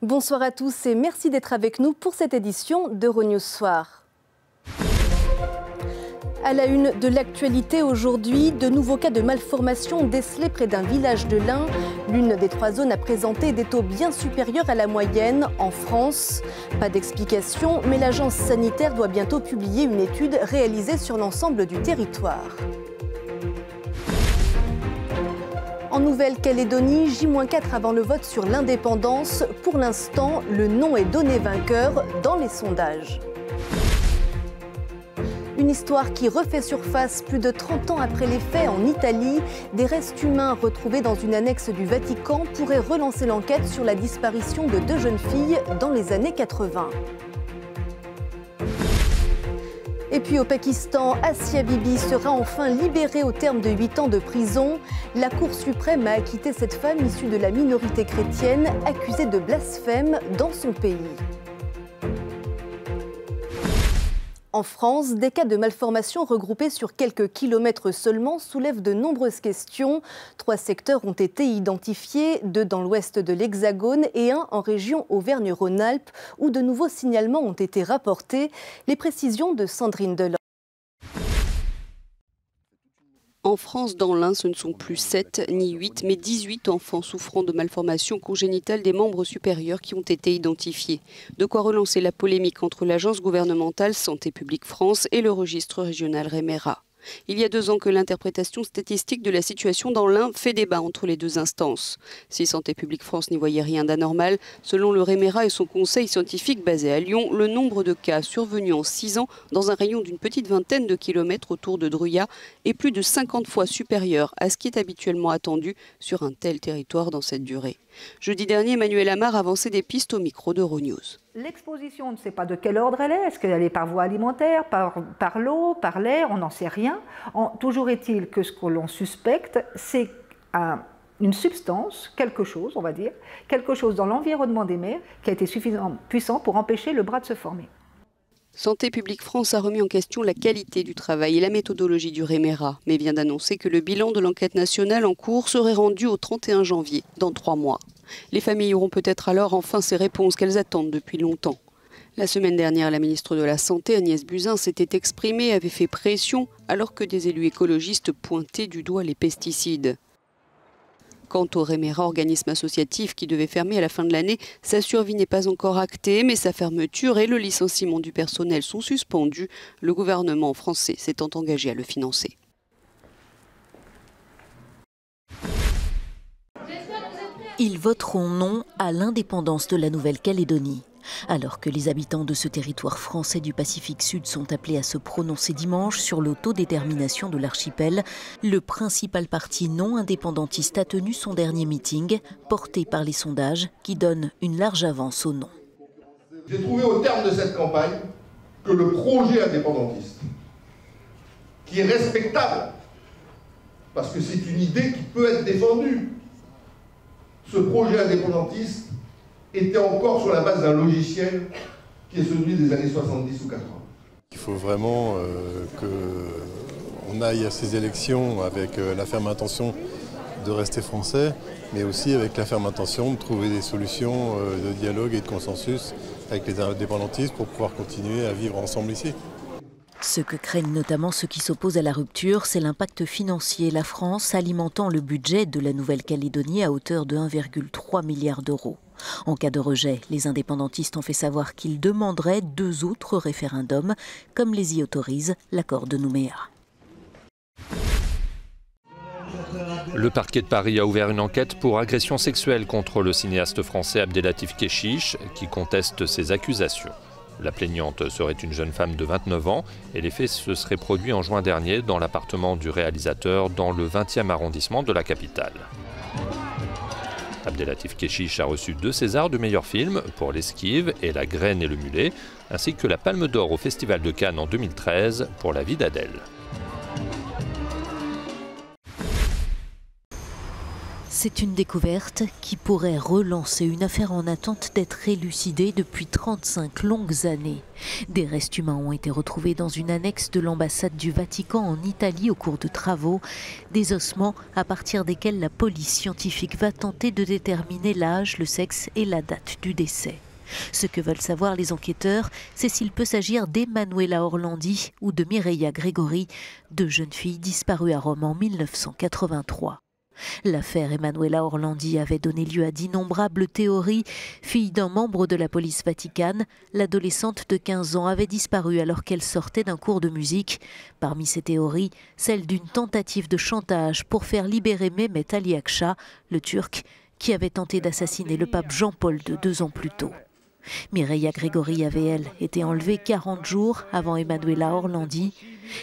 Bonsoir à tous et merci d'être avec nous pour cette édition d'Euronews Soir. À la une de l'actualité aujourd'hui, de nouveaux cas de malformation décelés près d'un village de l'Ain. L'une des 3 zones a présenté des taux bien supérieurs à la moyenne en France. Pas d'explication, mais l'agence sanitaire doit bientôt publier une étude réalisée sur l'ensemble du territoire. En Nouvelle-Calédonie, J-4 avant le vote sur l'indépendance. Pour l'instant, le non est donné vainqueur dans les sondages. Une histoire qui refait surface plus de 30 ans après les faits en Italie. Des restes humains retrouvés dans une annexe du Vatican pourraient relancer l'enquête sur la disparition de 2 jeunes filles dans les années 80. Et puis au Pakistan, Asia Bibi sera enfin libérée au terme de 8 ans de prison. La Cour suprême a acquitté cette femme issue de la minorité chrétienne, accusée de blasphème dans son pays. En France, des cas de malformation regroupés sur quelques kilomètres seulement soulèvent de nombreuses questions. 3 secteurs ont été identifiés, 2 dans l'ouest de l'Hexagone et 1 en région Auvergne-Rhône-Alpes, où de nouveaux signalements ont été rapportés. Les précisions de Sandrine Delorme. En France, dans l'Ain, ce ne sont plus 7 ni 8, mais 18 enfants souffrant de malformations congénitales des membres supérieurs qui ont été identifiés. De quoi relancer la polémique entre l'agence gouvernementale Santé publique France et le registre régional REMERA. Il y a 2 ans que l'interprétation statistique de la situation dans l'Ain fait débat entre les 2 instances. Si Santé publique France n'y voyait rien d'anormal, selon le REMERA et son conseil scientifique basé à Lyon, le nombre de cas survenus en 6 ans dans un rayon d'une petite vingtaine de kilomètres autour de Druya est plus de 50 fois supérieur à ce qui est habituellement attendu sur un tel territoire dans cette durée. Jeudi dernier, Emmanuel Amar avançait des pistes au micro d'Euronews. L'exposition, on ne sait pas de quel ordre elle est. Est-ce qu'elle est par voie alimentaire, par l'eau, par l'air? On n'en sait rien. Toujours est-il que ce que l'on suspecte, c'est une substance, quelque chose, on va dire, quelque chose dans l'environnement des mers qui a été suffisamment puissant pour empêcher le bras de se former. Santé publique France a remis en question la qualité du travail et la méthodologie du REMERA, mais vient d'annoncer que le bilan de l'enquête nationale en cours serait rendu au 31 janvier, dans 3 mois. Les familles auront peut-être alors enfin ces réponses qu'elles attendent depuis longtemps. La semaine dernière, la ministre de la Santé, Agnès Buzyn, s'était exprimée, avait fait pression, alors que des élus écologistes pointaient du doigt les pesticides. Quant au REMERA, organisme associatif qui devait fermer à la fin de l'année, sa survie n'est pas encore actée, mais sa fermeture et le licenciement du personnel sont suspendus. Le gouvernement français s'étant engagé à le financer. Ils voteront non à l'indépendance de la Nouvelle-Calédonie. Alors que les habitants de ce territoire français du Pacifique Sud sont appelés à se prononcer dimanche sur l'autodétermination de l'archipel, le principal parti non indépendantiste a tenu son dernier meeting, porté par les sondages qui donnent une large avance au non. J'ai trouvé au terme de cette campagne que le projet indépendantiste, qui est respectable, parce que c'est une idée qui peut être défendue, ce projet indépendantiste était encore sur la base d'un logiciel qui est celui des années 70 ou 80. Il faut vraiment qu'on aille à ces élections avec la ferme intention de rester français, mais aussi avec la ferme intention de trouver des solutions de dialogue et de consensus avec les indépendantistes pour pouvoir continuer à vivre ensemble ici. Ce que craignent notamment ceux qui s'opposent à la rupture, c'est l'impact financier. La France alimentant le budget de la Nouvelle-Calédonie à hauteur de 1,3 milliard d'euros. En cas de rejet, les indépendantistes ont fait savoir qu'ils demanderaient 2 autres référendums, comme les y autorise l'accord de Nouméa. Le parquet de Paris a ouvert une enquête pour agression sexuelle contre le cinéaste français Abdelatif Kechiche, qui conteste ces accusations. La plaignante serait une jeune femme de 29 ans et les faits se seraient produits en juin dernier dans l'appartement du réalisateur dans le 20e arrondissement de la capitale. Abdelatif Kechiche a reçu 2 Césars du meilleur film pour L'Esquive et La Graine et le Mulet, ainsi que la Palme d'Or au Festival de Cannes en 2013 pour La vie d'Adèle. C'est une découverte qui pourrait relancer une affaire en attente d'être élucidée depuis 35 longues années. Des restes humains ont été retrouvés dans une annexe de l'ambassade du Vatican en Italie au cours de travaux. Des ossements à partir desquels la police scientifique va tenter de déterminer l'âge, le sexe et la date du décès. Ce que veulent savoir les enquêteurs, c'est s'il peut s'agir d'Emanuela Orlandi ou de Mireia Gregori, deux jeunes filles disparues à Rome en 1983. L'affaire Emanuela Orlandi avait donné lieu à d'innombrables théories. Fille d'un membre de la police vaticane, l'adolescente de 15 ans avait disparu alors qu'elle sortait d'un cours de musique. Parmi ces théories, celle d'une tentative de chantage pour faire libérer Mehmet Ali Akça, le Turc, qui avait tenté d'assassiner le pape Jean-Paul II 2 ans plus tôt. Mireia Gregori avait, elle, été enlevée 40 jours avant Emanuela Orlandi.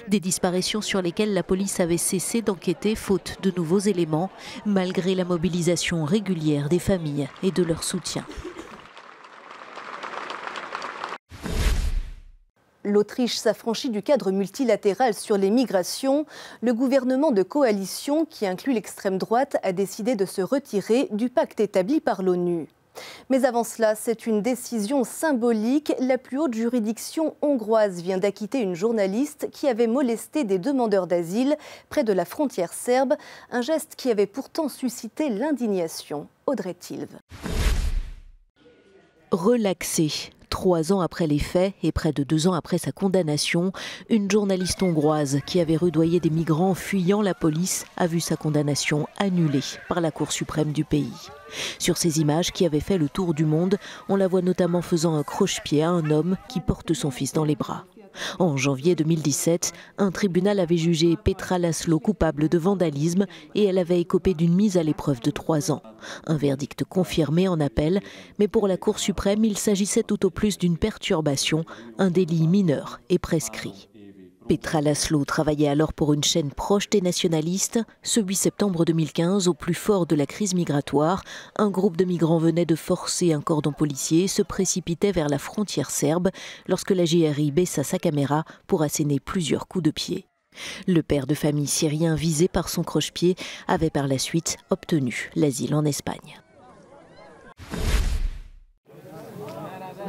Des disparitions sur lesquelles la police avait cessé d'enquêter faute de nouveaux éléments, malgré la mobilisation régulière des familles et de leur soutien. L'Autriche s'affranchit du cadre multilatéral sur les migrations. Le gouvernement de coalition, qui inclut l'extrême droite, a décidé de se retirer du pacte établi par l'ONU. Mais avant cela, c'est une décision symbolique. La plus haute juridiction hongroise vient d'acquitter une journaliste qui avait molesté des demandeurs d'asile près de la frontière serbe, un geste qui avait pourtant suscité l'indignation. Audrey Tilve. Relaxée. 3 ans après les faits et près de 2 ans après sa condamnation, une journaliste hongroise qui avait rudoyé des migrants fuyant la police a vu sa condamnation annulée par la Cour suprême du pays. Sur ces images qui avaient fait le tour du monde, on la voit notamment faisant un croche-pied à un homme qui porte son fils dans les bras. En janvier 2017, un tribunal avait jugé Petra Laszlo coupable de vandalisme et elle avait écopé d'une mise à l'épreuve de 3 ans. Un verdict confirmé en appel, mais pour la Cour suprême, il s'agissait tout au plus d'une perturbation, un délit mineur et prescrit. Petra Laszlo travaillait alors pour une chaîne proche des nationalistes. Ce 8 septembre 2015, au plus fort de la crise migratoire, un groupe de migrants venait de forcer un cordon policier et se précipitait vers la frontière serbe lorsque la GRI baissa sa caméra pour asséner plusieurs coups de pied. Le père de famille syrien visé par son croche-pied avait par la suite obtenu l'asile en Espagne.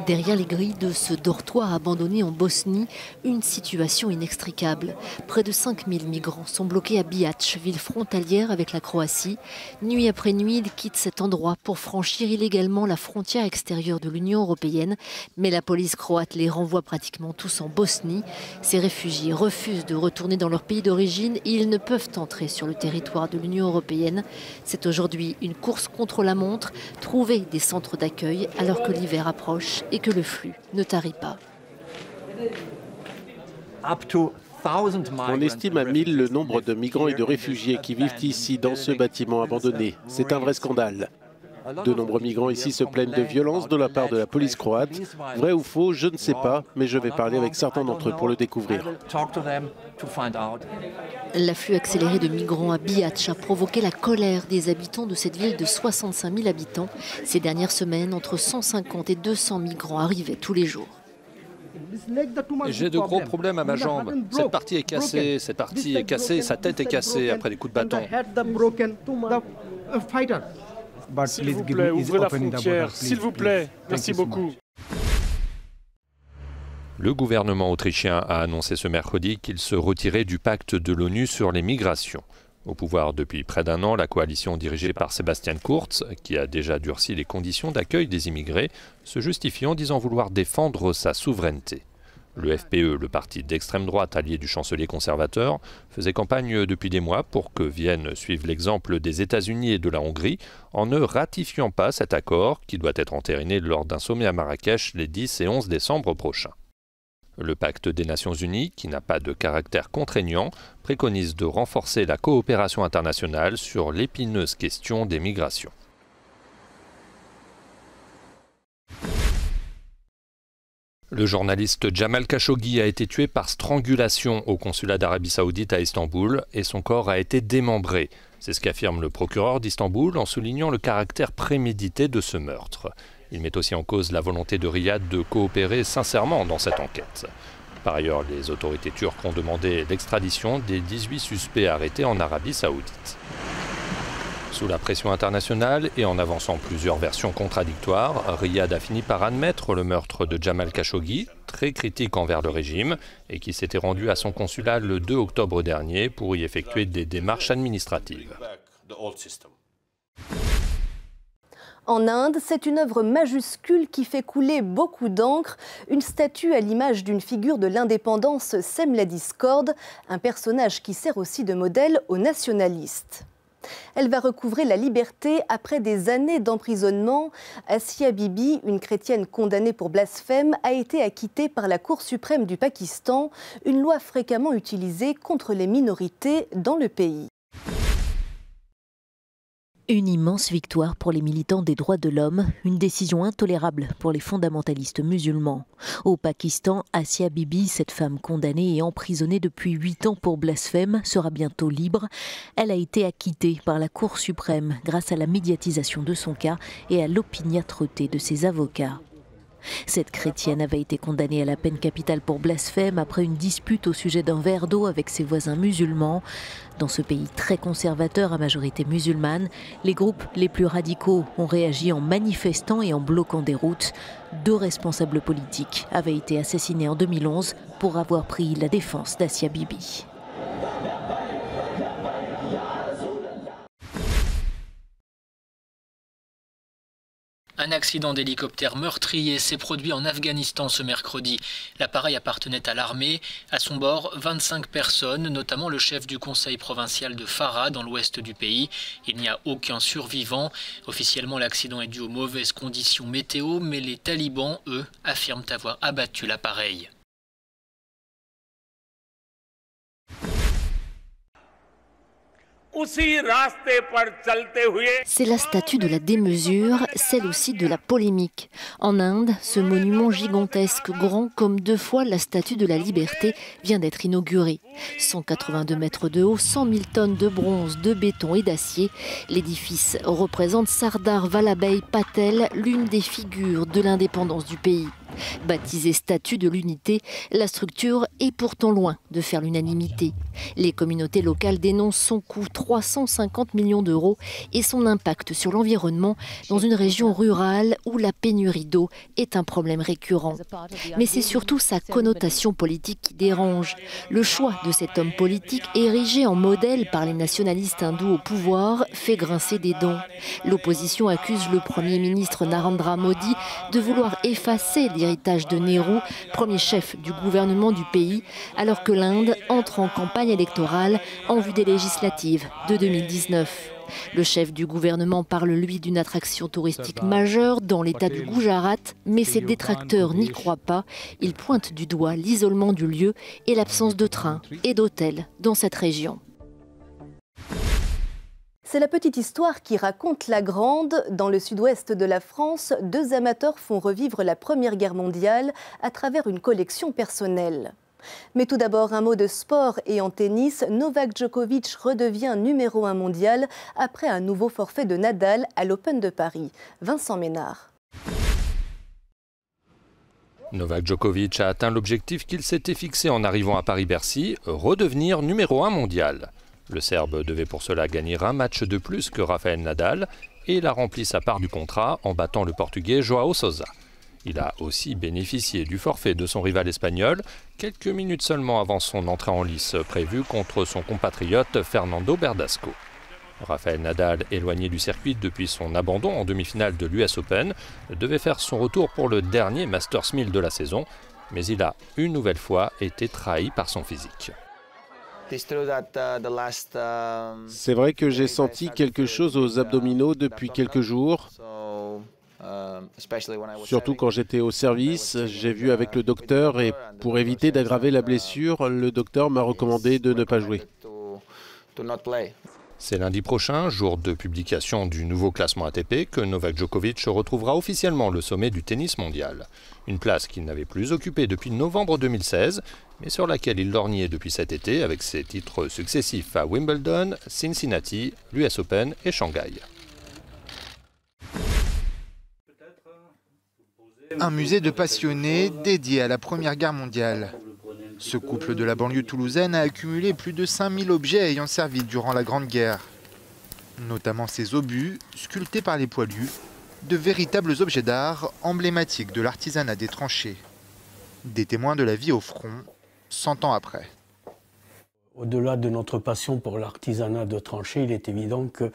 Derrière les grilles de ce dortoir abandonné en Bosnie, une situation inextricable. Près de 5000 migrants sont bloqués à Bihac, ville frontalière avec la Croatie. Nuit après nuit, ils quittent cet endroit pour franchir illégalement la frontière extérieure de l'Union européenne. Mais la police croate les renvoie pratiquement tous en Bosnie. Ces réfugiés refusent de retourner dans leur pays d'origine et ils ne peuvent entrer sur le territoire de l'Union européenne. C'est aujourd'hui une course contre la montre, trouver des centres d'accueil alors que l'hiver approche et que le flux ne tarit pas. On estime à 1000 le nombre de migrants et de réfugiés qui vivent ici, dans ce bâtiment abandonné. C'est un vrai scandale. De nombreux migrants ici se plaignent de violences de la part de la police croate. Vrai ou faux, je ne sais pas, mais je vais parler avec certains d'entre eux pour le découvrir. L'afflux accéléré de migrants à Bihac a provoqué la colère des habitants de cette ville de 65 000 habitants. Ces dernières semaines, entre 150 et 200 migrants arrivaient tous les jours. J'ai de gros problèmes à ma jambe. Cette partie est cassée, sa tête est cassée après des coups de bâton. S'il vous plaît, ouvrez la frontière, s'il vous plaît. Merci beaucoup. Le gouvernement autrichien a annoncé ce mercredi qu'il se retirait du pacte de l'ONU sur les migrations. Au pouvoir depuis près d'1 an, la coalition dirigée par Sebastian Kurz, qui a déjà durci les conditions d'accueil des immigrés, se justifie en disant vouloir défendre sa souveraineté. Le FPE, le parti d'extrême droite allié du chancelier conservateur, faisait campagne depuis des mois pour que Vienne suive l'exemple des États-Unis et de la Hongrie en ne ratifiant pas cet accord qui doit être entériné lors d'un sommet à Marrakech les 10 et 11 décembre prochains. Le pacte des Nations Unies, qui n'a pas de caractère contraignant, préconise de renforcer la coopération internationale sur l'épineuse question des migrations. Le journaliste Jamal Khashoggi a été tué par strangulation au consulat d'Arabie Saoudite à Istanbul et son corps a été démembré. C'est ce qu'affirme le procureur d'Istanbul en soulignant le caractère prémédité de ce meurtre. Il met aussi en cause la volonté de Riyad de coopérer sincèrement dans cette enquête. Par ailleurs, les autorités turques ont demandé l'extradition des 18 suspects arrêtés en Arabie Saoudite. Sous la pression internationale et en avançant plusieurs versions contradictoires, Riyad a fini par admettre le meurtre de Jamal Khashoggi, très critique envers le régime, et qui s'était rendu à son consulat le 2 octobre dernier pour y effectuer des démarches administratives. En Inde, c'est une œuvre majuscule qui fait couler beaucoup d'encre, une statue à l'image d'une figure de l'indépendance sème la discorde, un personnage qui sert aussi de modèle aux nationalistes. Elle va recouvrer la liberté après des années d'emprisonnement. Asia Bibi, une chrétienne condamnée pour blasphème, a été acquittée par la Cour suprême du Pakistan, une loi fréquemment utilisée contre les minorités dans le pays. Une immense victoire pour les militants des droits de l'homme, une décision intolérable pour les fondamentalistes musulmans. Au Pakistan, Asia Bibi, cette femme condamnée et emprisonnée depuis 8 ans pour blasphème, sera bientôt libre. Elle a été acquittée par la Cour suprême grâce à la médiatisation de son cas et à l'opiniâtreté de ses avocats. Cette chrétienne avait été condamnée à la peine capitale pour blasphème après une dispute au sujet d'un verre d'eau avec ses voisins musulmans. Dans ce pays très conservateur à majorité musulmane, les groupes les plus radicaux ont réagi en manifestant et en bloquant des routes. 2 responsables politiques avaient été assassinés en 2011 pour avoir pris la défense d'Asia Bibi. Un accident d'hélicoptère meurtrier s'est produit en Afghanistan ce mercredi. L'appareil appartenait à l'armée. À son bord, 25 personnes, notamment le chef du conseil provincial de Farah, dans l'ouest du pays. Il n'y a aucun survivant. Officiellement, l'accident est dû aux mauvaises conditions météo, mais les talibans, eux, affirment avoir abattu l'appareil. C'est la statue de la démesure, celle aussi de la polémique. En Inde, ce monument gigantesque, grand comme 2 fois la statue de la liberté, vient d'être inauguré. 182 mètres de haut, 100 000 tonnes de bronze, de béton et d'acier. L'édifice représente Sardar Vallabhbhai Patel, l'une des figures de l'indépendance du pays. Baptisée Statue de l'Unité, la structure est pourtant loin de faire l'unanimité. Les communautés locales dénoncent son coût, 350 millions d'euros, et son impact sur l'environnement dans une région rurale où la pénurie d'eau est un problème récurrent. Mais c'est surtout sa connotation politique qui dérange. Le choix de cet homme politique, érigé en modèle par les nationalistes hindous au pouvoir, fait grincer des dents. L'opposition accuse le Premier ministre Narendra Modi de vouloir effacer l'héritage de Nehru, premier chef du gouvernement du pays, alors que l'Inde entre en campagne électorale en vue des législatives de 2019. Le chef du gouvernement parle, lui, d'une attraction touristique majeure dans l'état du Gujarat, mais ses détracteurs n'y croient pas. Ils pointent du doigt l'isolement du lieu et l'absence de trains et d'hôtels dans cette région. C'est la petite histoire qui raconte la grande. Dans le sud-ouest de la France, 2 amateurs font revivre la Première Guerre mondiale à travers une collection personnelle. Mais tout d'abord, un mot de sport et en tennis. Novak Djokovic redevient numéro 1 mondial après un nouveau forfait de Nadal à l'Open de Paris. Vincent Ménard. Novak Djokovic a atteint l'objectif qu'il s'était fixé en arrivant à Paris-Bercy, redevenir numéro 1 mondial. Le Serbe devait pour cela gagner un match de plus que Rafael Nadal et il a rempli sa part du contrat en battant le Portugais João Sousa. Il a aussi bénéficié du forfait de son rival espagnol, quelques minutes seulement avant son entrée en lice prévue contre son compatriote Fernando Verdasco. Rafael Nadal, éloigné du circuit depuis son abandon en demi-finale de l'US Open, devait faire son retour pour le dernier Masters 1000 de la saison, mais il a une nouvelle fois été trahi par son physique. C'est vrai que j'ai senti quelque chose aux abdominaux depuis quelques jours. Surtout quand j'étais au service, j'ai vu avec le docteur et pour éviter d'aggraver la blessure, le docteur m'a recommandé de ne pas jouer. C'est lundi prochain, jour de publication du nouveau classement ATP, que Novak Djokovic retrouvera officiellement le sommet du tennis mondial. Une place qu'il n'avait plus occupée depuis novembre 2016, mais sur laquelle il lorgnait depuis cet été avec ses titres successifs à Wimbledon, Cincinnati, l'US Open et Shanghai. Un musée de passionnés dédié à la Première Guerre mondiale. Ce couple de la banlieue toulousaine a accumulé plus de 5000 objets ayant servi durant la Grande Guerre. notamment ces obus sculptés par les poilus, de véritables objets d'art emblématiques de l'artisanat des tranchées. Des témoins de la vie au front, 100 ans après. Au-delà de notre passion pour l'artisanat de tranchées, il est évident que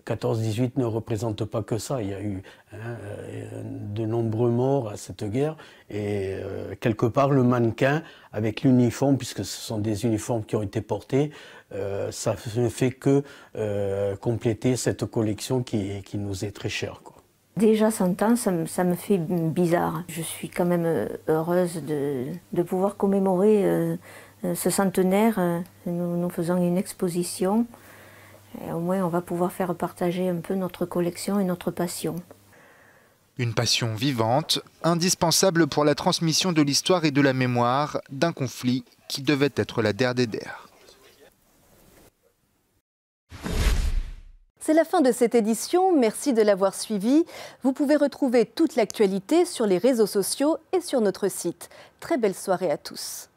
14-18 ne représente pas que ça. Il y a eu de nombreux morts à cette guerre et quelque part le mannequin avec l'uniforme, puisque ce sont des uniformes qui ont été portés, ça ne fait que compléter cette collection qui nous est très chère, quoi. Déjà 100 ans, ça me fait bizarre. Je suis quand même heureuse de pouvoir commémorer ce centenaire. Nous faisons une exposition. Et au moins, on va pouvoir faire partager un peu notre collection et notre passion. Une passion vivante, indispensable pour la transmission de l'histoire et de la mémoire d'un conflit qui devait être la der des der. C'est la fin de cette édition, merci de l'avoir suivi. Vous pouvez retrouver toute l'actualité sur les réseaux sociaux et sur notre site. Très belle soirée à tous.